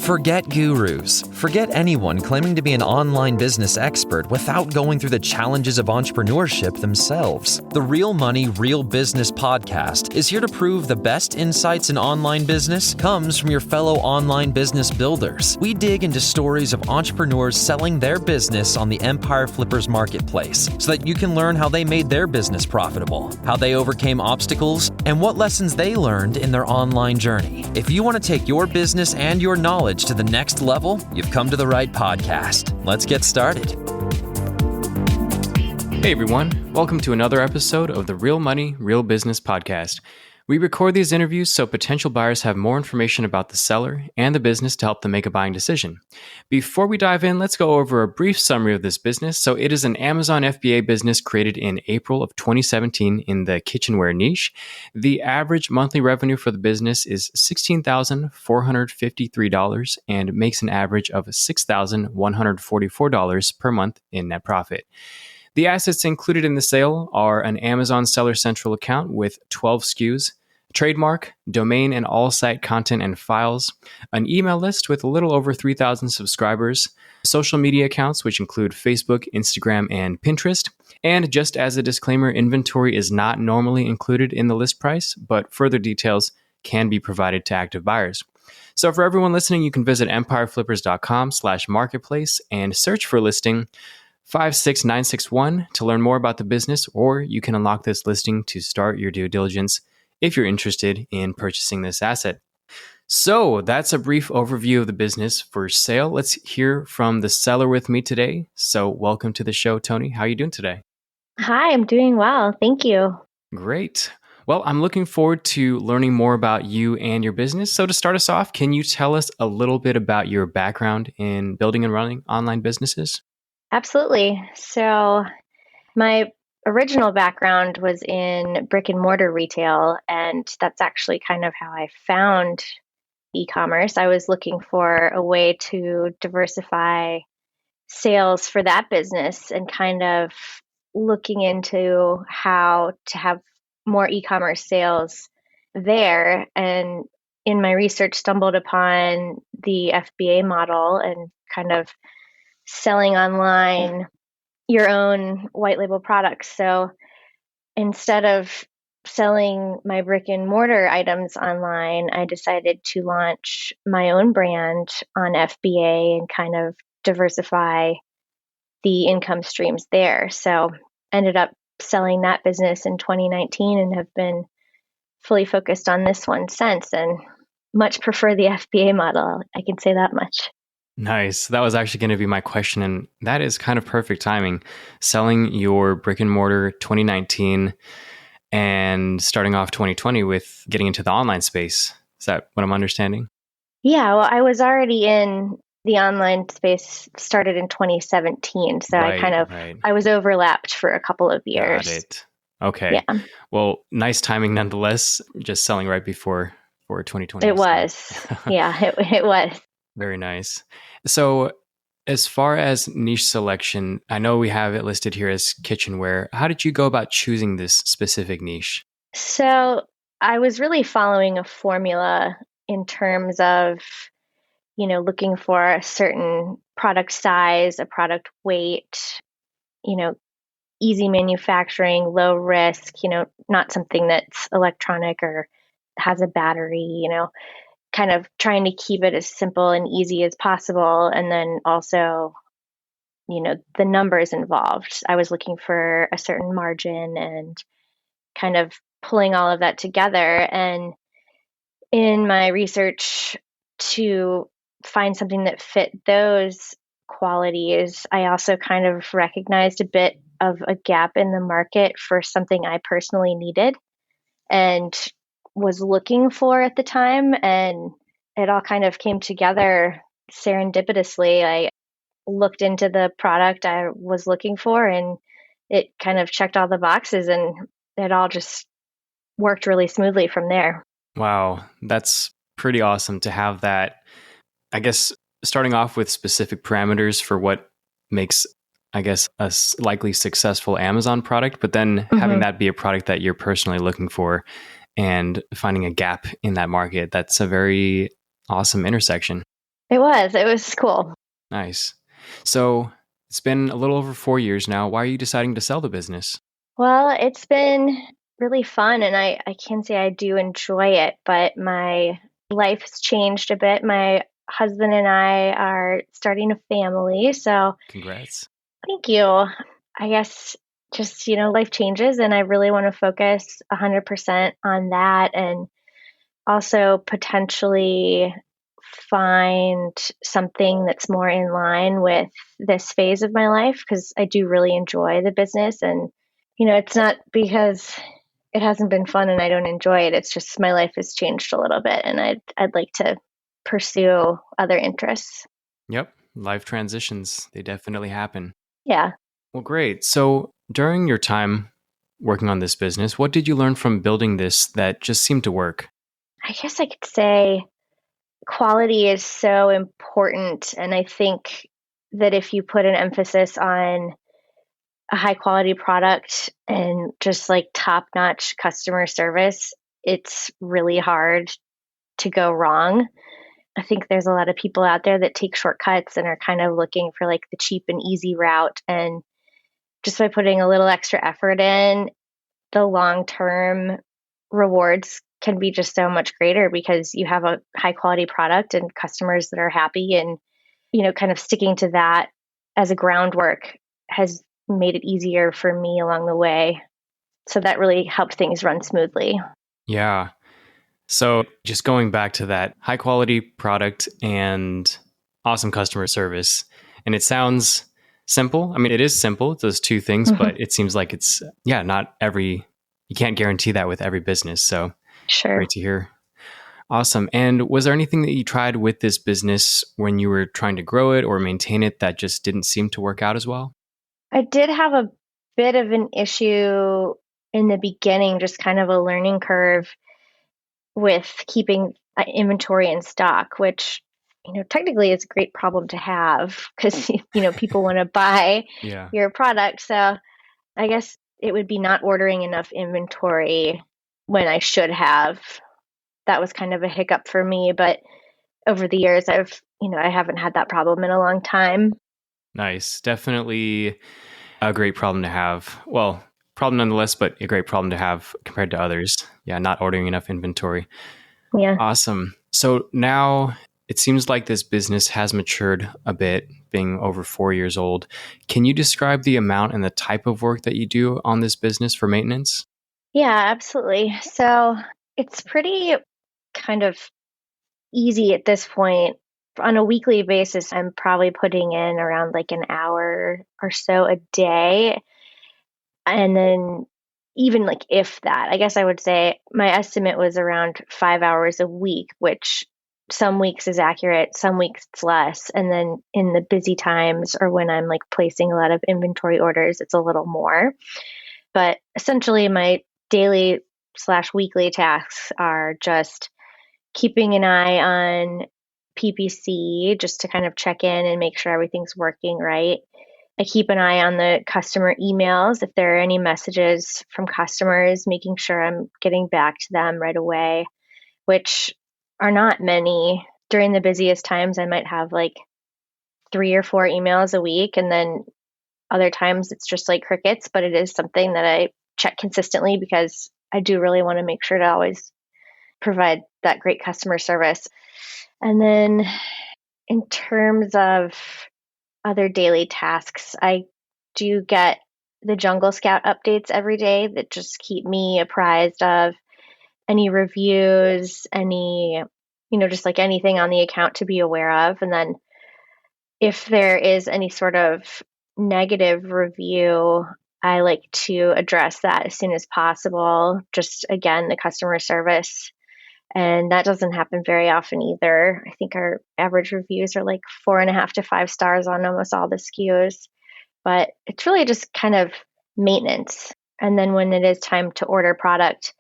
Forget gurus. Forget anyone claiming to be an online business expert without going through the challenges of entrepreneurship themselves. The Real Money, Real Business podcast is here to prove the best insights in online business comes from your fellow online business builders. We dig into stories of entrepreneurs selling their business on the Empire Flippers marketplace so that you can learn how they made their business profitable, how they overcame obstacles, and what lessons they learned in their online journey. If you want to take your business and your knowledge to the next level, you've come to the right podcast. Let's get started. Hey everyone, welcome to another episode of the Real Money, Real Business podcast. We record these interviews so potential buyers have more information about the seller and the business to help them make a buying decision. Before we dive in, let's go over a brief summary of this business. So it is an Amazon FBA business created in April of 2017 in the kitchenware niche. The average monthly revenue for the business is $16,453 and makes an average of $6,144 per month in net profit. The assets included in the sale are an Amazon Seller Central account with 12 SKUs, trademark, domain and all site content and files, an email list with a little over 3,000 subscribers, social media accounts which include Facebook, Instagram, and Pinterest. And just as a disclaimer, inventory is not normally included in the list price, but further details can be provided to active buyers. So for everyone listening, you can visit empireflippers.com/marketplace and search for listing 56961 to learn more about the business, or you can unlock this listing to start your due diligence if you're interested in purchasing this asset. So that's a brief overview of the business for sale. Let's hear from the seller with me today. So welcome to the show, Tony. How are you doing today? Hi, I'm doing well. Thank you. Great. Well, I'm looking forward to learning more about you and your business. So to start us off, can you tell us a little bit about your background in building and running online businesses? Absolutely. So my original background was in brick and mortar retail, and that's actually kind of how I found e-commerce. I was looking for a way to diversify sales for that business and kind of looking into how to have more e-commerce sales there. And in my research, stumbled upon the FBA model and kind of selling online your own white label products. So instead of selling my brick and mortar items online, I decided to launch my own brand on FBA and kind of diversify the income streams there. So ended up selling that business in 2019 and have been fully focused on this one since, and much prefer the FBA model. I can say that much. Nice. That was actually going to be my question. And that is kind of perfect timing. Selling your brick and mortar 2019 and starting off 2020 with getting into the online space. Is that what I'm understanding? Yeah, well, I was already in the online space, started in 2017. So I was overlapped for a couple of years. Got it. Okay. Yeah. Well, nice timing nonetheless, just selling right before 2020. It was. Yeah, it was. Very nice. So as far as niche selection, I know we have it listed here as kitchenware. How did you go about choosing this specific niche? So I was really following a formula in terms of, looking for a certain product size, a product weight, easy manufacturing, low risk, not something that's electronic or has a battery, kind of trying to keep it as simple and easy as possible. And then also, the numbers involved. I was looking for a certain margin and kind of pulling all of that together. And in my research to find something that fit those qualities, I also kind of recognized a bit of a gap in the market for something I personally needed and was looking for at the time. And it all kind of came together serendipitously. I looked into the product I was looking for and it kind of checked all the boxes, and it all just worked really smoothly from there. Wow. That's pretty awesome to have that. I guess starting off with specific parameters for what makes, I guess, a likely successful Amazon product, but then having that be a product that you're personally looking for and finding a gap in that market. That's a very awesome intersection. It was cool. Nice. So it's been a little over 4 years now. Why are you deciding to sell the business? Well, it's been really fun and I can say I do enjoy it, but my life has changed a bit. My husband and I are starting a family, so Congrats. thank you. I guess just, life changes and I really want to focus 100% on that and also potentially find something that's more in line with this phase of my life because I do really enjoy the business and it's not because it hasn't been fun and I don't enjoy it. It's just my life has changed a little bit and I'd like to pursue other interests. Yep. Life transitions, they definitely happen. Yeah. Well, great. So during your time working on this business, what did you learn from building this that just seemed to work? I guess I could say quality is so important and I think that if you put an emphasis on a high quality product and just like top notch customer service, it's really hard to go wrong. I think there's a lot of people out there that take shortcuts and are kind of looking for like the cheap and easy route. And just by putting a little extra effort in, the long term rewards can be just so much greater because you have a high quality product and customers that are happy and, kind of sticking to that as a groundwork has made it easier for me along the way. So that really helped things run smoothly. Yeah. So just going back to that high quality product and awesome customer service. And it sounds simple. I mean, it is simple, those two things, but it seems like it's, not you can't guarantee that with every business. So Sure. great to hear. Awesome. And was there anything that you tried with this business when you were trying to grow it or maintain it that just didn't seem to work out as well? I did have a bit of an issue in the beginning, just kind of a learning curve with keeping inventory in stock, which, technically is a great problem to have because, people want to buy Yeah. your product. So I guess it would be not ordering enough inventory when I should have. That was kind of a hiccup for me, but over the years, I haven't had that problem in a long time. Nice. Definitely a great problem to have. Well, problem nonetheless, but a great problem to have compared to others. Yeah, not ordering enough inventory. Yeah. Awesome. So now it seems like this business has matured a bit, being over 4 years old. Can you describe the amount and the type of work that you do on this business for maintenance? Yeah, absolutely. So it's pretty kind of easy at this point. On a weekly basis, I'm probably putting in around like an hour or so a day. And then even like if that, I guess I would say my estimate was around 5 hours a week, which some weeks is accurate, some weeks it's less. And then in the busy times or when I'm like placing a lot of inventory orders, it's a little more. But essentially, my daily slash weekly tasks are just keeping an eye on PPC just to kind of check in and make sure everything's working right. I keep an eye on the customer emails. If there are any messages from customers, making sure I'm getting back to them right away, which are not many. During the busiest times, I might have like 3 or 4 emails a week. And then other times it's just like crickets, but it is something that I check consistently because I do really want to make sure to always provide that great customer service. And then in terms of other daily tasks, I do get the Jungle Scout updates every day that just keep me apprised of any reviews, any, just like anything on the account to be aware of. And then if there is any sort of negative review, I like to address that as soon as possible. Just again, the customer service. And that doesn't happen very often either. I think our average reviews are like 4.5 to 5 stars on almost all the SKUs. But it's really just kind of maintenance. And then when it is time to order product,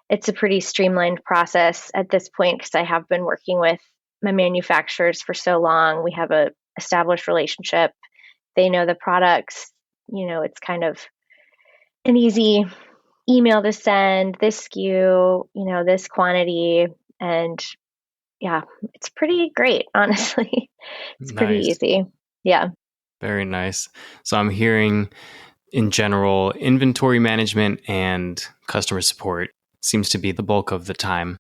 it's a pretty streamlined process at this point because I have been working with my manufacturers for so long. We have a established relationship. They know the products. It's kind of an easy email to send this SKU, this quantity, and yeah, it's pretty great, honestly. It's pretty Nice. easy. Yeah. Very nice. So I'm hearing in general, inventory management and customer support seems to be the bulk of the time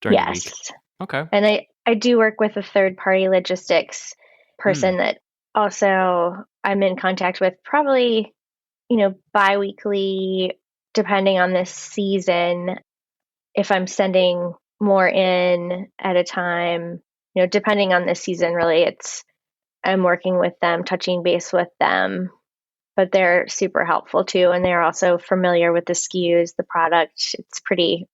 during the week. Yes. Okay. And I do work with a third party logistics Hmm. person that also I'm in contact with probably, biweekly, depending on the season, if I'm sending more in at a time, depending on the season, really, I'm working with them, touching base with them, but they're super helpful too. And they're also familiar with the SKUs, the product. It's pretty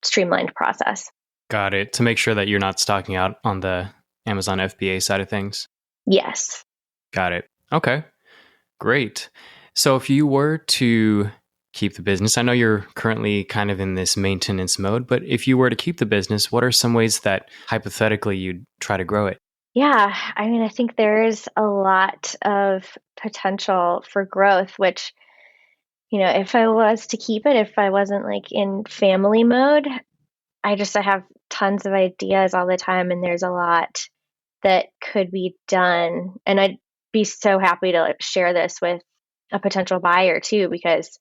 streamlined process. Got it. To make sure that you're not stocking out on the Amazon FBA side of things. Yes. Got it. Okay. Great. So if you were to keep the business, I know you're currently kind of in this maintenance mode, but if you were to keep the business, what are some ways that hypothetically you'd try to grow it? Yeah. I mean, I think there is a lot of potential for growth, which, if I was to keep it, if I wasn't like in family mode, I have tons of ideas all the time, and there's a lot that could be done. And I'd be so happy to share this with a potential buyer too, because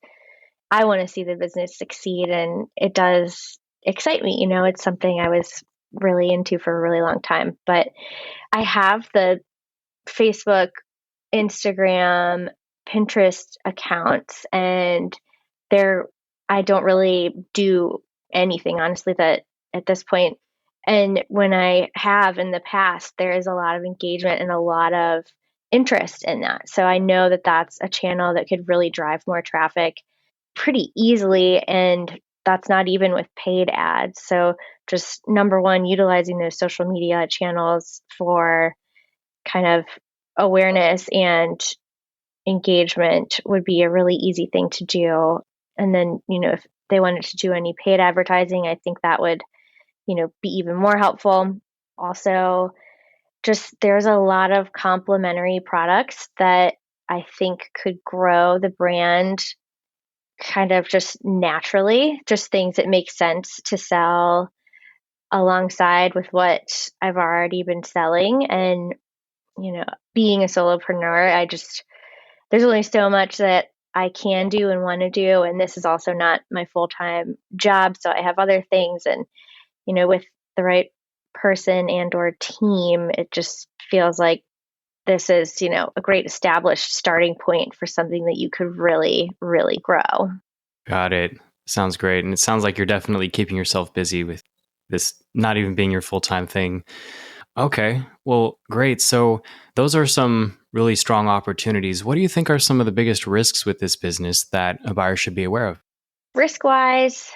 I want to see the business succeed, and it does excite me. It's something I was really into for a really long time. But I have the Facebook, Instagram, Pinterest accounts, and they're I don't really do anything honestly that at this point. And when I have in the past, there is a lot of engagement and a lot of interest in that. So I know that that's a channel that could really drive more traffic pretty easily, and that's not even with paid ads. So just number one, utilizing those social media channels for kind of awareness and engagement would be a really easy thing to do. And then, if they wanted to do any paid advertising, I think that would, be even more helpful. Also, just there's a lot of complementary products that I think could grow the brand kind of just naturally, just things that make sense to sell alongside with what I've already been selling. And, being a solopreneur, there's only so much that I can do and want to do. And this is also not my full time job. So I have other things. And, with the right person and or team, it just feels like this is, a great established starting point for something that you could really, really grow. Got it. Sounds great. And it sounds like you're definitely keeping yourself busy with this not even being your full-time thing. Okay. Well, great. So those are some really strong opportunities. What do you think are some of the biggest risks with this business that a buyer should be aware of? Risk wise,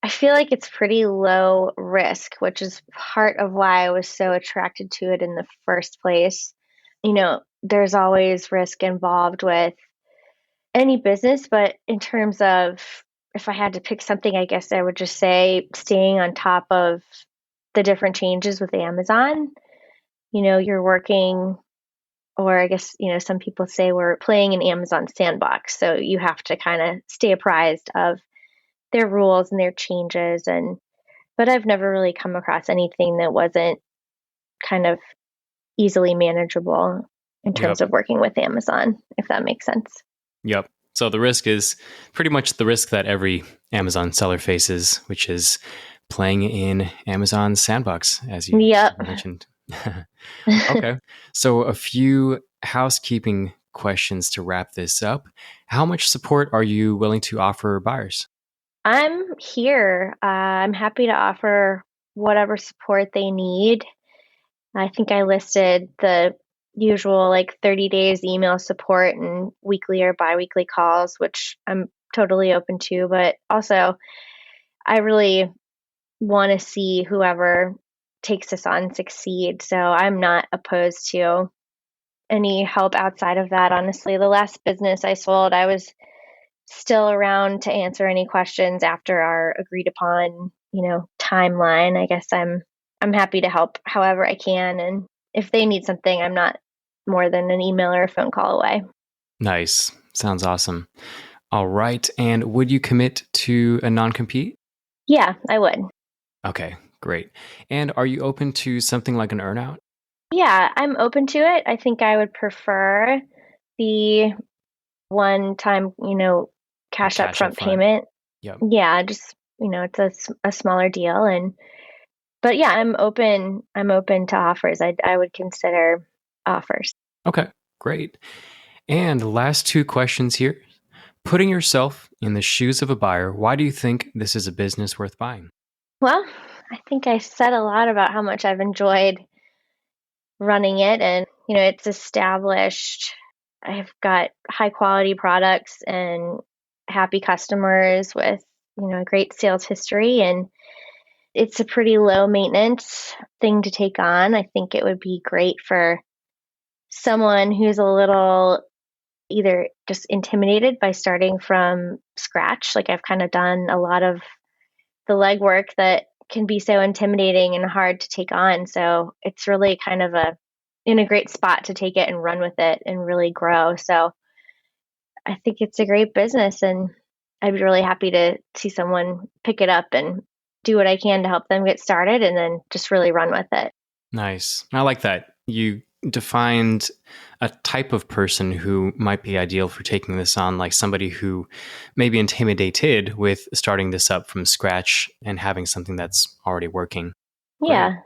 I feel like it's pretty low risk, which is part of why I was so attracted to it in the first place. There's always risk involved with any business, but in terms of if I had to pick something, I guess I would just say staying on top of the different changes with Amazon. You're working, or I guess, some people say we're playing in Amazon sandbox. So you have to kind of stay apprised of their rules and their changes. But I've never really come across anything that wasn't kind of easily manageable in terms Yep. of working with Amazon, if that makes sense. Yep. So the risk is pretty much the risk that every Amazon seller faces, which is playing in Amazon's sandbox, as you Yep. mentioned. Okay. So a few housekeeping questions to wrap this up. How much support are you willing to offer buyers? I'm here. I'm happy to offer whatever support they need. I think I listed the usual like 30 days email support and weekly or biweekly calls, which I'm totally open to. But also, I really want to see whoever takes this on succeed. So I'm not opposed to any help outside of that. Honestly, the last business I sold, I was still around to answer any questions after our agreed upon, timeline. I guess I'm happy to help however I can, and if they need something, I'm not more than an email or a phone call away. Nice. Sounds awesome. All right. And would you commit to a non compete? Yeah, I would. Okay, Great. And are you open to something like an earnout? Yeah, I'm open to it. I think I would prefer the one time, Like cash cash up upfront front? payment. Yep. Yeah, just, it's a smaller deal. But yeah, I'm open to offers. I would consider offers. Okay, great. And last two questions here. Putting yourself in the shoes of a buyer, why do you think this is a business worth buying? Well, I think I said a lot about how much I've enjoyed running it, and it's established. I've got high quality products and happy customers with a great sales history, and it's a pretty low maintenance thing to take on. I think it would be great for someone who's a little either just intimidated by starting from scratch. Like, I've kind of done a lot of the legwork that can be so intimidating and hard to take on. So it's really kind of in a great spot to take it and run with it and really grow. So I think it's a great business, and I'd be really happy to see someone pick it up and do what I can to help them get started and then just really run with it. Nice. I like that. You defined a type of person who might be ideal for taking this on, like somebody who may be intimidated with starting this up from scratch and having something that's already working. Yeah. Great.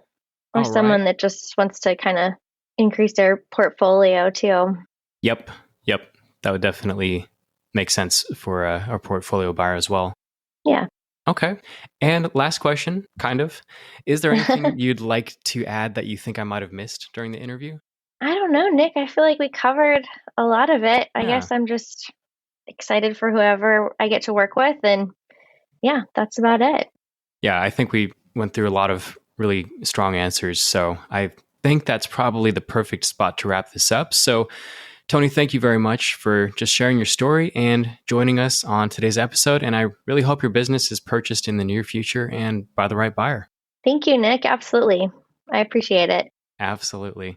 Or All someone right. that just wants to kind of increase their portfolio too. Yep. That would definitely make sense for a portfolio buyer as well. Yeah. Okay. And last question, kind of. Is there anything you'd like to add that you think I might have missed during the interview? I don't know, Nick. I feel like we covered a lot of it. I Yeah. guess I'm just excited for whoever I get to work with. And yeah, that's about it. Yeah, I think we went through a lot of really strong answers. So I think that's probably the perfect spot to wrap this up. So, Tony, thank you very much for just sharing your story and joining us on today's episode. And I really hope your business is purchased in the near future and by the right buyer. Thank you, Nick. Absolutely. I appreciate it. Absolutely.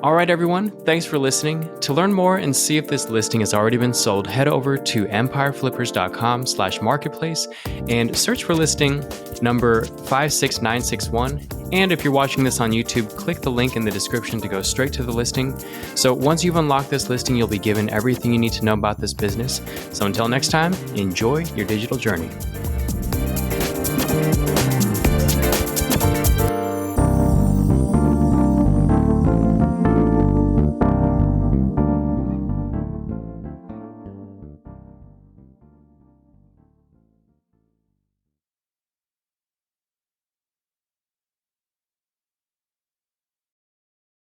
All right, everyone. Thanks for listening. To learn more and see if this listing has already been sold, head over to empireflippers.com/marketplace and search for listing number 56961. And if you're watching this on YouTube, click the link in the description to go straight to the listing. So once you've unlocked this listing, you'll be given everything you need to know about this business. So until next time, enjoy your digital journey.